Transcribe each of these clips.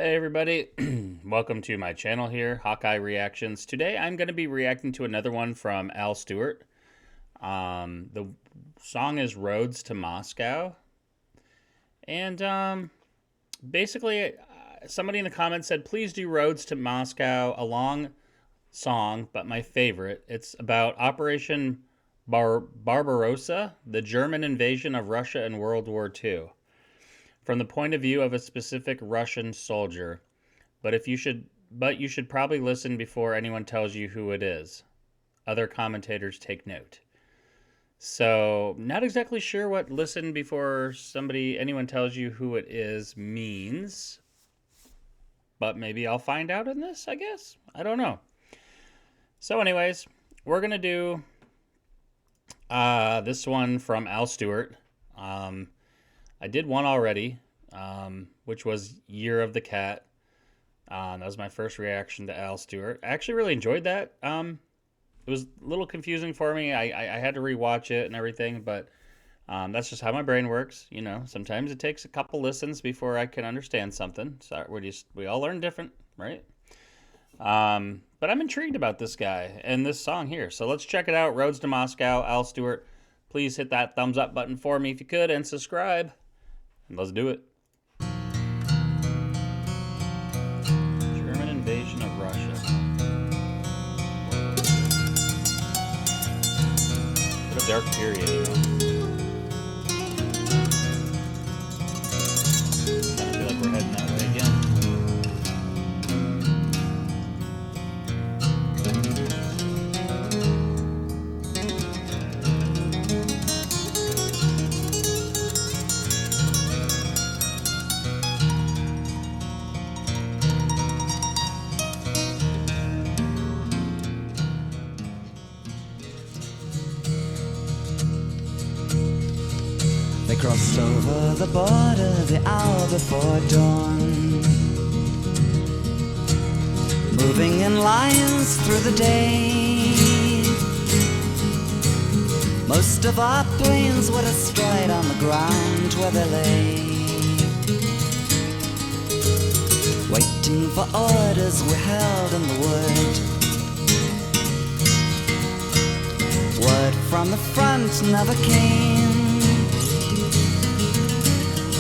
Hey everybody, welcome to my channel here, HawkeyeReactions. Today I'm going to be reacting to another one from Stewart. The song is Roads to Moscow. And basically, somebody in the comments said, please do Roads to Moscow, a long song, but my favorite. It's about Operation Barbarossa, the German invasion of Russia in World War II. From the point of view of a specific Russian soldier, but you should probably listen before anyone tells you who it is. Other commentators take note. So, not exactly sure what listen before anyone tells you who it is means, but maybe I'll find out in this, I guess. I don't know. So anyways, we're going to do this one from Stewart. I did one already, which was Year of the Cat. That was my first reaction to Stewart. I actually really enjoyed that. It was a little confusing for me. I had to rewatch it and everything, but that's just how my brain works. You know, sometimes it takes a couple listens before I can understand something. So we all learn different, right? But I'm intrigued about this guy and this song here. So let's check it out. Roads to Moscow, Stewart. Please hit that thumbs up button for me if you could and subscribe. And let's do it. German invasion of Russia. What a dark period, you know? Kind of feel like we're heading that way again. They crossed over the border the hour before dawn, moving in lines through the day. Most of our planes were destroyed on the ground where they lay. Waiting for orders we held in the wood. Word from the front never came.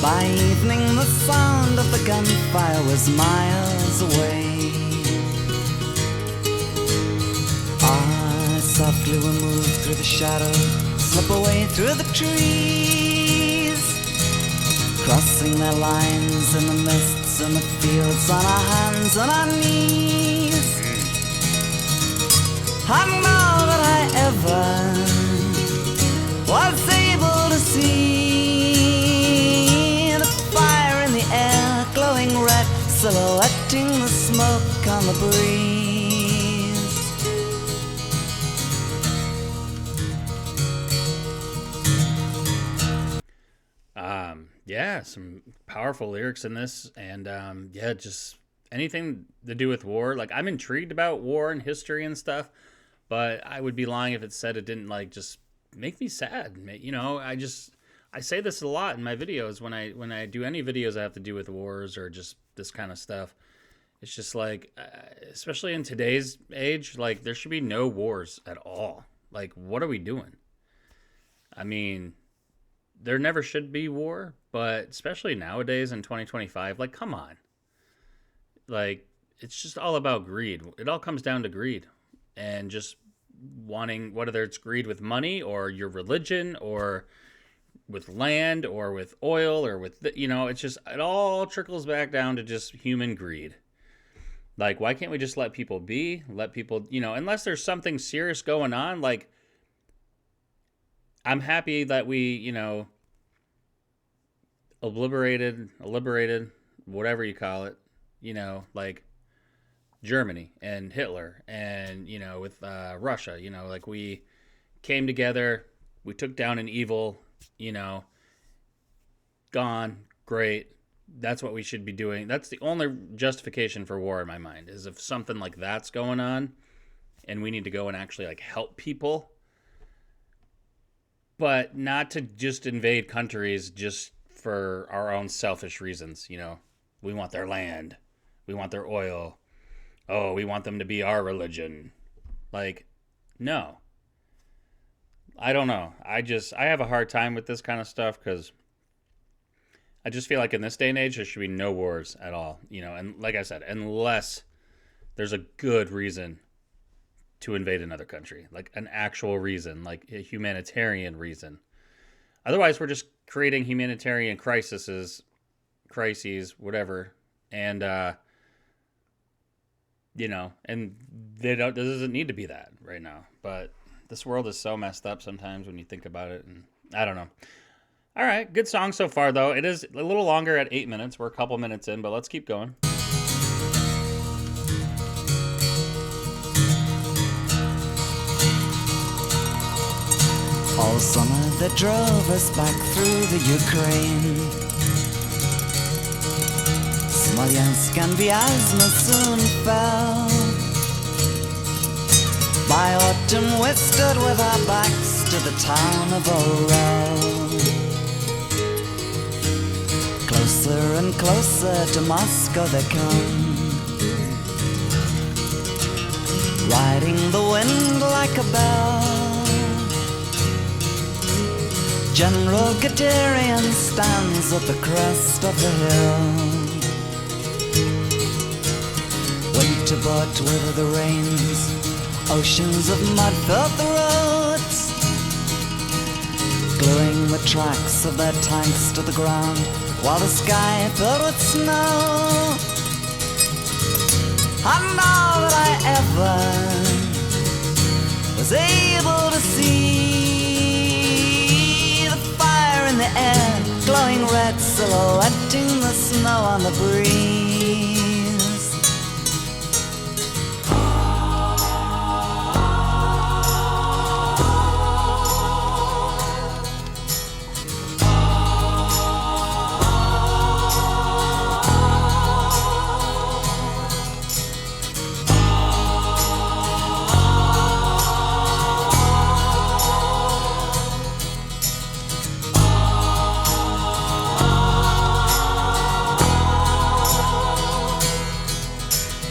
By evening the sound of the gunfire was miles away. Softly we moved through the shadow, slip away through the trees, crossing their lines in the mists and the fields, on our hands and our knees. And now that I ever was able to see the fire in the air, glowing red, silhouetting the smoke on the breeze. Yeah, some powerful lyrics in this, and yeah, just anything to do with war. Like, I'm intrigued about war and history and stuff, but I would be lying if it said it didn't like just make me sad. You know, I say this a lot in my videos when I do any videos that have to do with wars or just this kind of stuff. It's just like, especially in today's age, like there should be no wars at all. Like, what are we doing? I mean, there never should be war, but especially nowadays in 2025, like, come on. Like, it's just all about greed. It all comes down to greed and just wanting, whether it's greed with money or your religion or with land or with oil or with, it's just, it all trickles back down to just human greed. Like, why can't we just let people be? Let people, unless there's something serious going on, like, I'm happy that we, liberated, whatever you call it, like Germany and Hitler and, with Russia, like we came together, we took down an evil, gone, great. That's what we should be doing. That's the only justification for war in my mind, is if something like that's going on and we need to go and actually like help people, but not to just invade countries just for our own selfish reasons. We want their land. We want their oil. Oh, we want them to be our religion. Like, no. I don't know. I have a hard time with this kind of stuff because I just feel like in this day and age, there should be no wars at all. And like I said, unless there's a good reason to invade another country, like an actual reason, like a humanitarian reason. Otherwise, we're just creating humanitarian crises, whatever, and and they don't. This doesn't need to be that right now. But this world is so messed up sometimes when you think about it, and I don't know. All right, good song so far though. It is a little longer at 8 minutes. We're a couple minutes in, but let's keep going. All summer they drove us back through the Ukraine. Smolensk and Vyazma soon fell. By autumn we stood with our backs to the town of Orel. Closer and closer to Moscow they come, riding the wind like a bell. General Guderian stands at the crest of the hill. Winter brought with the rains, oceans of mud filled the roads, gluing the tracks of their tanks to the ground, while the sky filled with snow. And all that I ever was able to see, in the air, glowing red, silhouetting the snow on the breeze.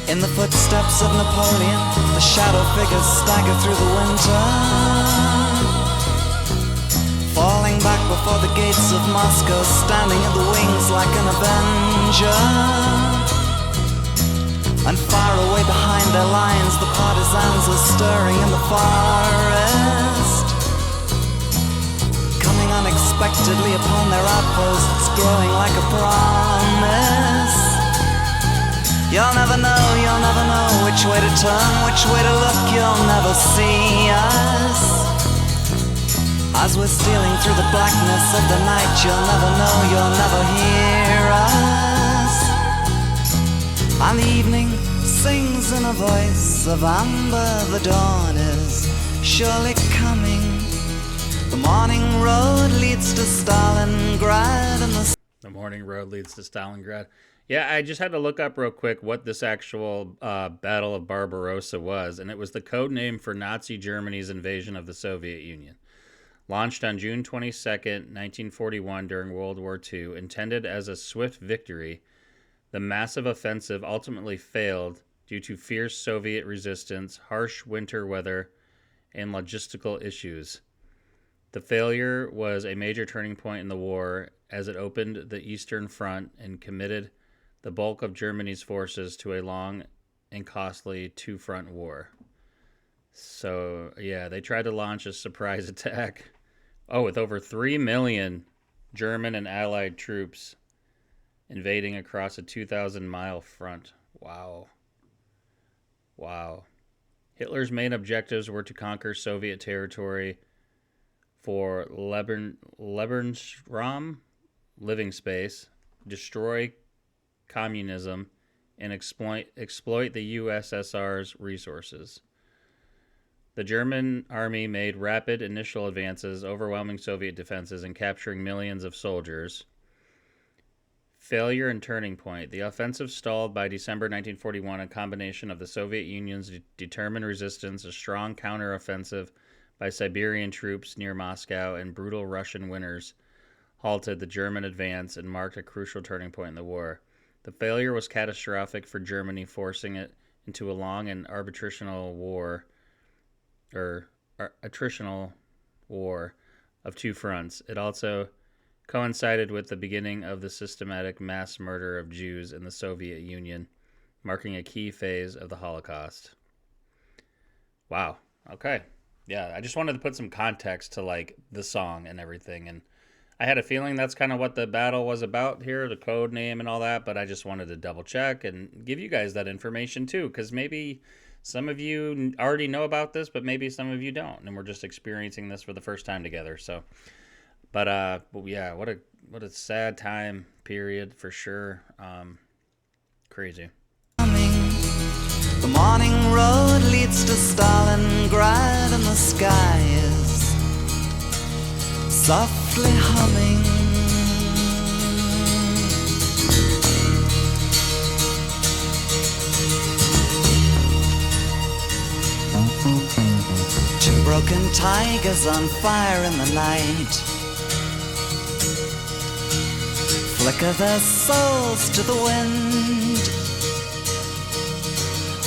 In the footsteps of Napoleon, the shadow figures stagger through the winter, falling back before the gates of Moscow, standing in the wings like an avenger. And far away behind their lines, the partisans are stirring in the forest, coming unexpectedly upon their outposts, growing like a promise. You'll never know which way to turn, which way to look, you'll never see us. As we're stealing through the blackness of the night, you'll never know, you'll never hear us. And the evening sings in a voice of amber, the dawn is surely coming. The morning road leads to Stalingrad and the morning road leads to Stalingrad. Yeah, I just had to look up real quick what this actual Battle of Barbarossa was, and it was the code name for Nazi Germany's invasion of the Soviet Union. Launched on June 22nd, 1941 during World War II, intended as a swift victory, the massive offensive ultimately failed due to fierce Soviet resistance, harsh winter weather, and logistical issues. The failure was a major turning point in the war as it opened the Eastern Front and committed the bulk of Germany's forces to a long and costly two-front war. So, yeah, they tried to launch a surprise attack. Oh, with over 3 million German and Allied troops invading across a 2,000-mile front. Wow. Hitler's main objectives were to conquer Soviet territory for Lebensraum, living space, destroy communism, and exploit the USSR's resources. The German army made rapid initial advances, overwhelming Soviet defenses and capturing millions of soldiers. Failure and turning point. The offensive stalled by December 1941. A combination of the Soviet Union's determined resistance, a strong counteroffensive by Siberian troops near Moscow, and brutal Russian winters halted the German advance and marked a crucial turning point in the war. The failure was catastrophic for Germany, forcing it into a long and arbitrational war, or attritional war of two fronts. It also coincided with the beginning of the systematic mass murder of Jews in the Soviet Union, marking a key phase of the Holocaust. Wow. Okay. Yeah, I just wanted to put some context to like the song and everything, and I had a feeling that's kind of what the battle was about here, the code name and all that, but I just wanted to double check and give you guys that information too, because maybe some of you already know about this, but maybe some of you don't, and we're just experiencing this for the first time together. So, but yeah, what a sad time period for sure. Crazy. The morning road leads to Stalingrad, and the sky is softly humming. Two broken tigers on fire in the night flicker their souls to the wind.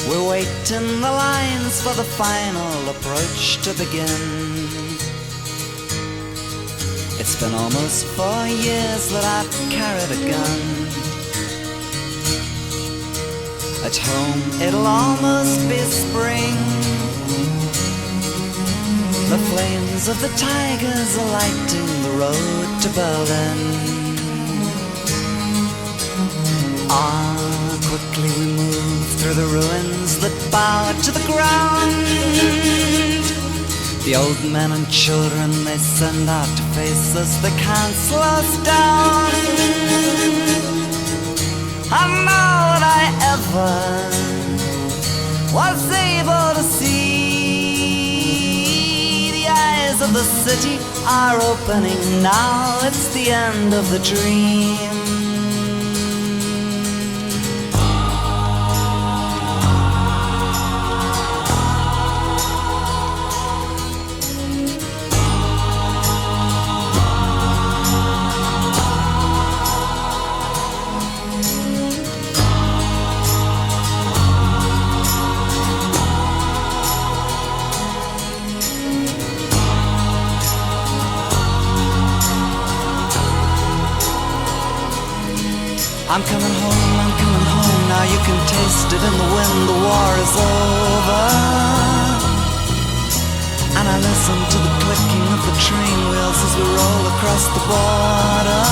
We're waiting the lines for the final approach to begin. It's been almost 4 years that I've carried a gun. At home it'll almost be spring. The flames of the tigers are lighting the road to Berlin. Quickly we move through the ruins that bow to the ground. The old men and children they send out to face us, they can't slow us down. And now that I ever was able to see, the eyes of the city are opening now. It's the end of the dream. I'm coming home, now you can taste it in the wind, the war is over. And I listen to the clicking of the train wheels as we roll across the border.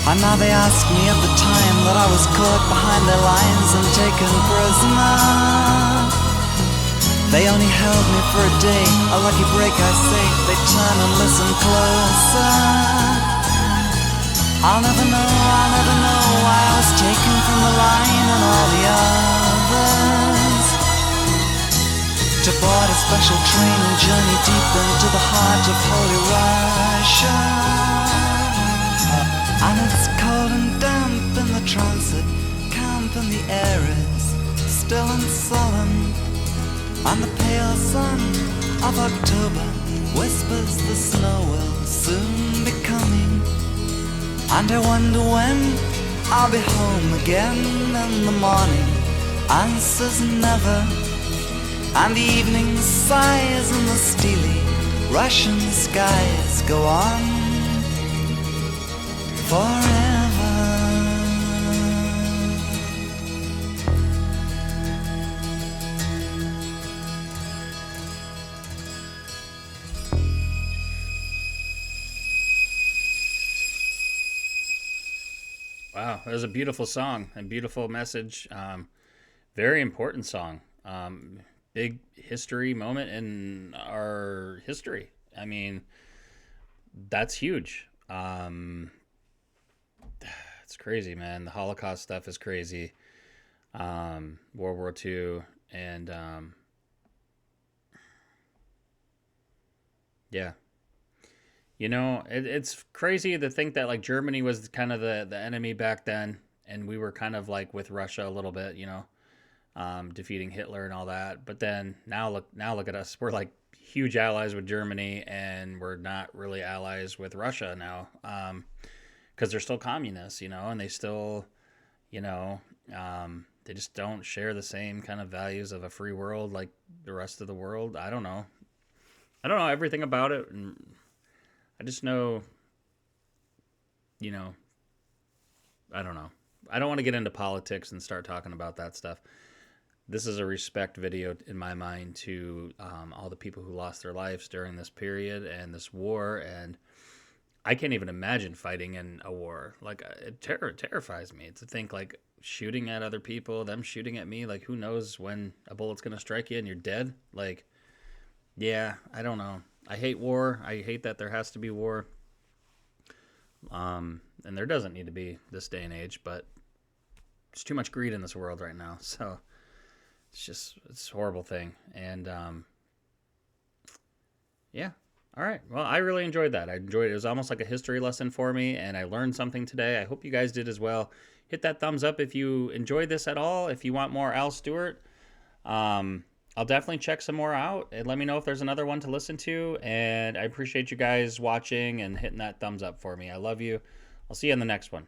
And now they ask me at the time that I was caught behind their lines and taken prisoner. They only held me for a day, a lucky break I say. They turn and listen closer. I'll never know why I was taken from the line and all the others to board a special train and journey deep into the heart of Holy Russia. And it's cold and damp in the transit camp, and the air is still and solemn, and the pale sun of October whispers the snow will soon be coming. And I wonder when I'll be home again, and the morning answers never, and the evening sighs and the steely Russian skies go on forever. Wow, that was a beautiful song and beautiful message. Very important song. Big history moment in our history. I mean, that's huge. It's crazy, man. The Holocaust stuff is crazy. World War II, and yeah. You know, it's crazy to think that like Germany was kind of the enemy back then, and we were kind of like with Russia a little bit, you know, defeating Hitler and all that. But then now look at us. We're like huge allies with Germany, and we're not really allies with Russia now. because they're still communists, and they still, you know, they just don't share the same kind of values of a free world like the rest of the world. I don't know. I don't know everything about it, and I just know, you know, I don't know. I don't want to get into politics and start talking about that stuff. This is a respect video in my mind to all the people who lost their lives during this period and this war. And I can't even imagine fighting in a war. Like, it terrifies me to think, like, shooting at other people, them shooting at me. Like, who knows when a bullet's going to strike you and you're dead? Like, yeah, I don't know. I hate war. I hate that there has to be war. And there doesn't need to be this day and age, but there's too much greed in this world right now. So it's a horrible thing. And yeah. All right. Well, I really enjoyed that. I enjoyed it. It was almost like a history lesson for me, and I learned something today. I hope you guys did as well. Hit that thumbs up if you enjoyed this at all. If you want more Al Stewart, I'll definitely check some more out, and let me know if there's another one to listen to. And I appreciate you guys watching and hitting that thumbs up for me. I love you. I'll see you in the next one.